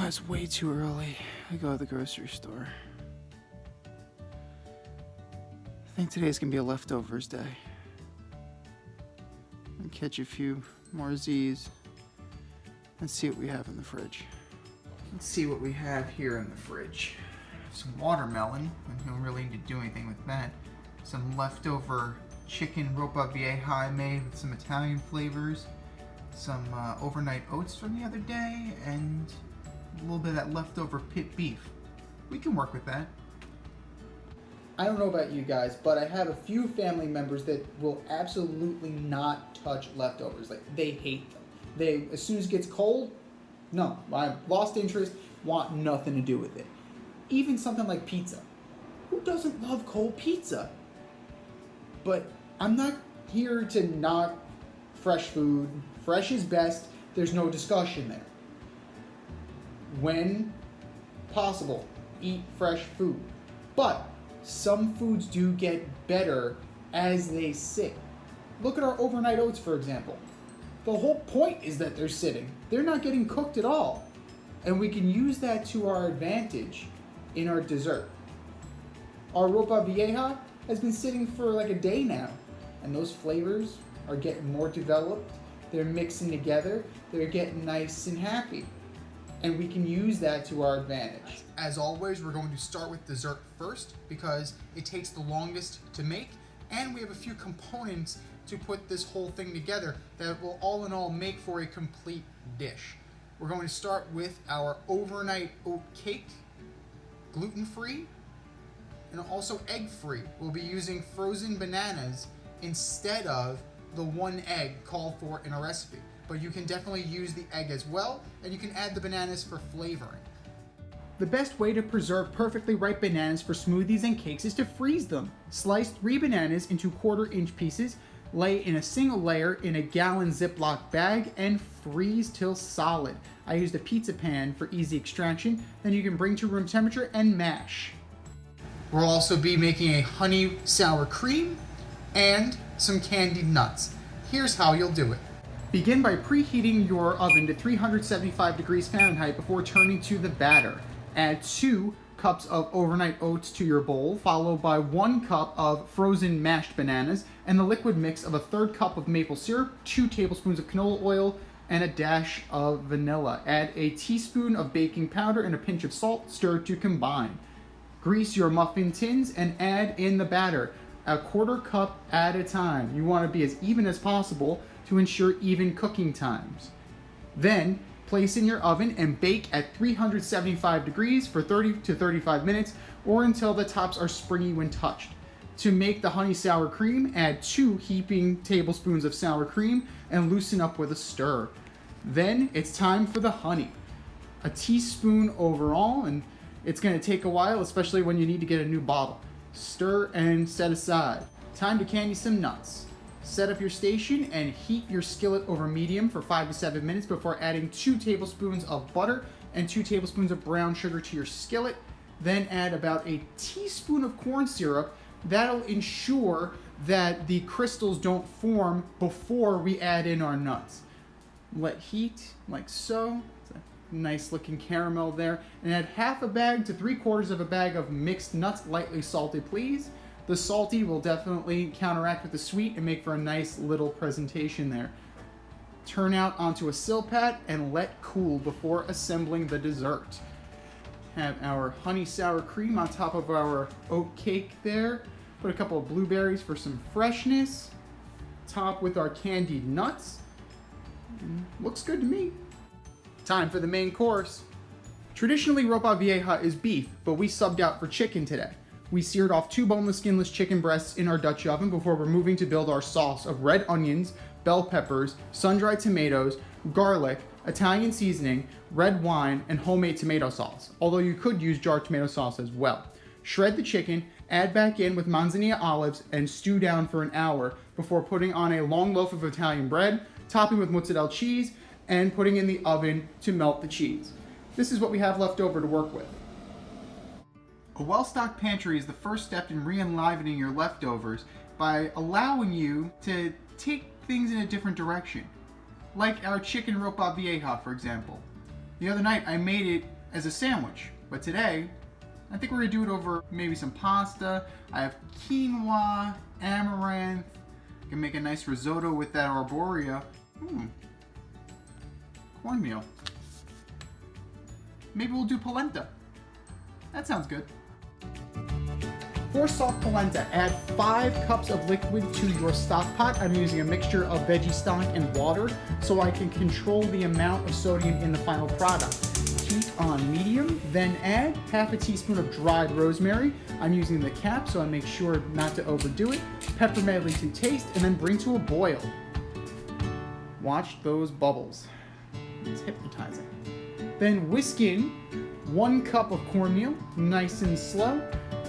it's way too early. I go to the grocery store. I think today's gonna be a leftovers day. I'll catch a few more Z's and see what we have in the fridge. Let's see what we have here in the fridge. Some watermelon. I don't really need to do anything with that. Some leftover chicken ropa vieja made with some Italian flavors. Some overnight oats from the other day, and a little bit of that leftover pit beef. We can work with that. I don't know about you guys, but I have a few family members that will absolutely not touch leftovers. Like, they hate them. They, as soon as it gets cold, no, I've lost interest, want nothing to do with it. Even something like pizza. Who doesn't love cold pizza? But I'm not here to knock fresh food. Fresh is best. There's no discussion there. When possible, eat fresh food. But some foods do get better as they sit. Look at our overnight oats, for example. The whole point is that they're sitting. They're not getting cooked at all. And we can use that to our advantage in our dessert. Our ropa vieja has been sitting for like a day now, and those flavors are getting more developed. They're mixing together. They're getting nice and happy. And we can use that to our advantage. As always, we're going to start with dessert first because it takes the longest to make, and we have a few components to put this whole thing together that will all in all make for a complete dish. We're going to start with our overnight oat cake, gluten-free, and also egg-free. We'll be using frozen bananas instead of the one egg called for in a recipe. But you can definitely use the egg as well, and you can add the bananas for flavoring. The best way to preserve perfectly ripe bananas for smoothies and cakes is to freeze them. Slice 3 bananas into 1/4-inch pieces, lay in a single layer in a gallon Ziploc bag, and freeze till solid. I used a pizza pan for easy extraction, then you can bring to room temperature and mash. We'll also be making a honey sour cream and some candied nuts. Here's how you'll do it. Begin by preheating your oven to 375 degrees Fahrenheit before turning to the batter. Add 2 cups of overnight oats to your bowl, followed by 1 cup of frozen mashed bananas and the liquid mix of a 1/3 cup of maple syrup, 2 tablespoons of canola oil, and a dash of vanilla. Add a teaspoon of baking powder and a pinch of salt. Stir to combine. Grease your muffin tins and add in the batter, a 1/4 cup at a time. You want to be as even as possible to ensure even cooking times. Then, place in your oven and bake at 375 degrees for 30 to 35 minutes or until the tops are springy when touched. To make the honey sour cream, add 2 heaping tablespoons of sour cream and loosen up with a stir. Then, it's time for the honey. A teaspoon overall, and it's going to take a while, especially when you need to get a new bottle. Stir and set aside. Time to candy some nuts. Set up your station and heat your skillet over medium for 5 to 7 minutes before adding 2 tablespoons of butter and 2 tablespoons of brown sugar to your skillet. Then add about a teaspoon of corn syrup. That'll ensure that the crystals don't form before we add in our nuts. Let heat like so. Nice looking caramel there. And add 1/2 bag to 3/4 of a bag of mixed nuts, lightly salted, please. The salty will definitely counteract with the sweet and make for a nice little presentation there. Turn out onto a silpat and let cool before assembling the dessert. Have our honey sour cream on top of our oat cake there. Put a couple of blueberries for some freshness. Top with our candied nuts. Looks good to me. Time for the main course. Traditionally, ropa vieja is beef, but we subbed out for chicken today. We seared off 2 boneless, skinless chicken breasts in our Dutch oven before we're moving to build our sauce of red onions, bell peppers, sun-dried tomatoes, garlic, Italian seasoning, red wine, and homemade tomato sauce, although you could use jarred tomato sauce as well. Shred the chicken, add back in with manzanilla olives, and stew down for an hour before putting on a long loaf of Italian bread, topping with mozzarella cheese, and putting in the oven to melt the cheese. This is what we have left over to work with. A well-stocked pantry is the first step in re-enlivening your leftovers by allowing you to take things in a different direction. Like our chicken ropa vieja, for example. The other night I made it as a sandwich. But today, I think we're gonna do it over maybe some pasta. I have quinoa, amaranth. I can make a nice risotto with that arborea. Cornmeal. Maybe we'll do polenta. That sounds good. For soft polenta, add 5 cups of liquid to your stock pot. I'm using a mixture of veggie stock and water so I can control the amount of sodium in the final product. Heat on medium, then add half a teaspoon of dried rosemary. I'm using the cap so I make sure not to overdo it. Pepper medley to taste, and then bring to a boil. Watch those bubbles. It's hypnotizing. Then whisk in 1 cup of cornmeal, nice and slow,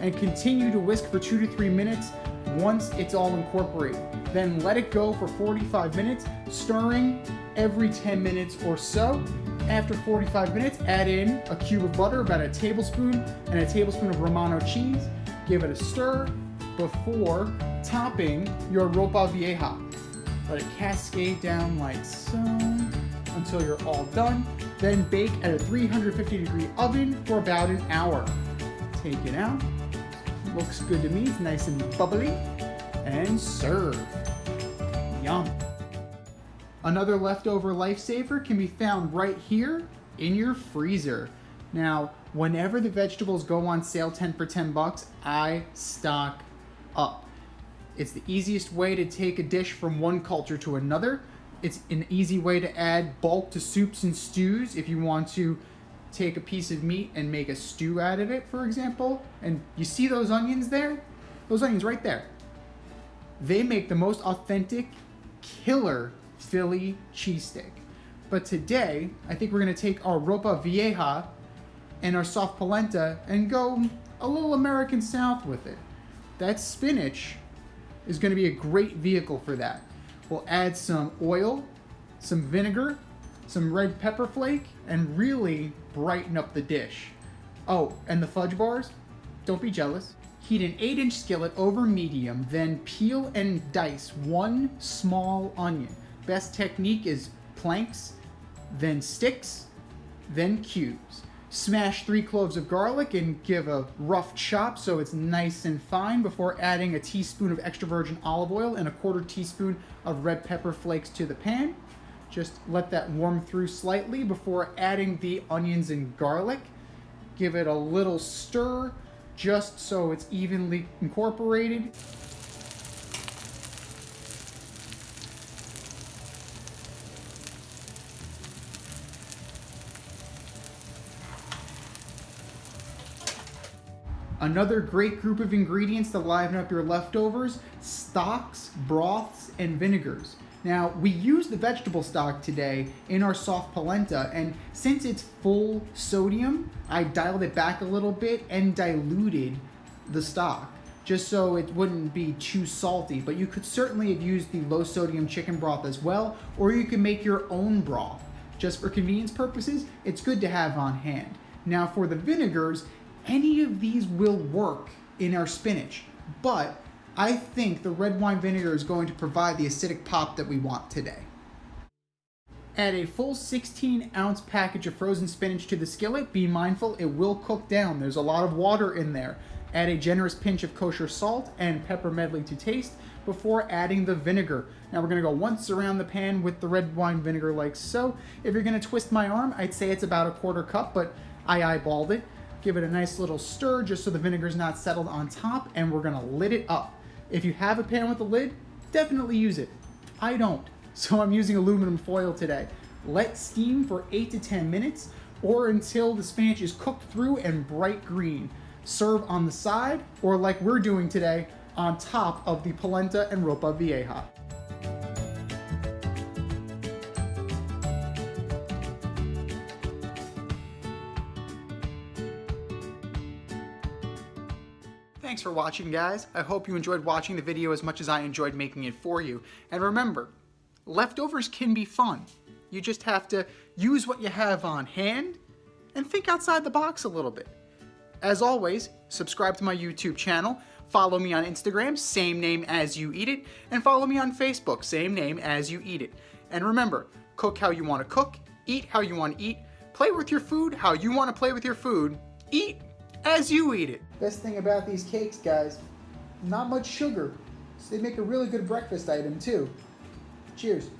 and continue to whisk for 2 to 3 minutes once it's all incorporated. Then let it go for 45 minutes, stirring every 10 minutes or so. After 45 minutes, add in a cube of butter, about a tablespoon, and a tablespoon of Romano cheese. Give it a stir before topping your ropa vieja. Let it cascade down like so until you're all done. Then bake at a 350-degree oven for about an hour. Take it out. Looks good to me. It's nice and bubbly. And serve. Yum. Another leftover lifesaver can be found right here in your freezer. Now, whenever the vegetables go on sale 10 for $10, I stock up. It's the easiest way to take a dish from one culture to another. It's an easy way to add bulk to soups and stews if you want to take a piece of meat and make a stew out of it, for example. And you see those onions there? Those onions right there. They make the most authentic, killer Philly cheesesteak. But today, I think we're gonna take our ropa vieja and our soft polenta and go a little American South with it. That spinach is gonna be a great vehicle for that. We'll add some oil, some vinegar, some red pepper flake, and really brighten up the dish. Oh, and the fudge bars? Don't be jealous. Heat an 8-inch skillet over medium, then peel and dice 1 small onion. Best technique is planks, then sticks, then cubes. Smash 3 cloves of garlic and give a rough chop so it's nice and fine before adding a teaspoon of extra virgin olive oil and a 1/4 teaspoon of red pepper flakes to the pan. Just let that warm through slightly before adding the onions and garlic. Give it a little stir just so it's evenly incorporated. Another great group of ingredients to liven up your leftovers: stocks, broths, and vinegars. Now, we use the vegetable stock today in our soft polenta, and since it's full sodium, I dialed it back a little bit and diluted the stock, just so it wouldn't be too salty. But you could certainly have used the low sodium chicken broth as well, or you can make your own broth. Just for convenience purposes, it's good to have on hand. Now for the vinegars, any of these will work in our spinach, but I think the red wine vinegar is going to provide the acidic pop that we want today. Add a full 16-ounce package of frozen spinach to the skillet. Be mindful, it will cook down. There's a lot of water in there. Add a generous pinch of kosher salt and pepper medley to taste before adding the vinegar. Now we're gonna go once around the pan with the red wine vinegar like so. If you're gonna twist my arm, I'd say it's about a 1/4 cup, but I eyeballed it. Give it a nice little stir just so the vinegar's not settled on top, and we're gonna lid it up. If you have a pan with a lid, definitely use it. I don't, so I'm using aluminum foil today. Let steam for 8 to 10 minutes or until the spinach is cooked through and bright green. Serve on the side, or like we're doing today, on top of the polenta and ropa vieja. Thanks for watching, guys. I hope you enjoyed watching the video as much as I enjoyed making it for you. And remember, leftovers can be fun. You just have to use what you have on hand and think outside the box a little bit. As always, subscribe to my YouTube channel, follow me on Instagram, same name as You Eat It, and follow me on Facebook, same name as You Eat It. And remember, cook how you want to cook, eat how you want to eat, Play with your food how you want to play with your food. Eat as you eat it. Best thing about these cakes, guys, not much sugar. So they make a really good breakfast item too. Cheers.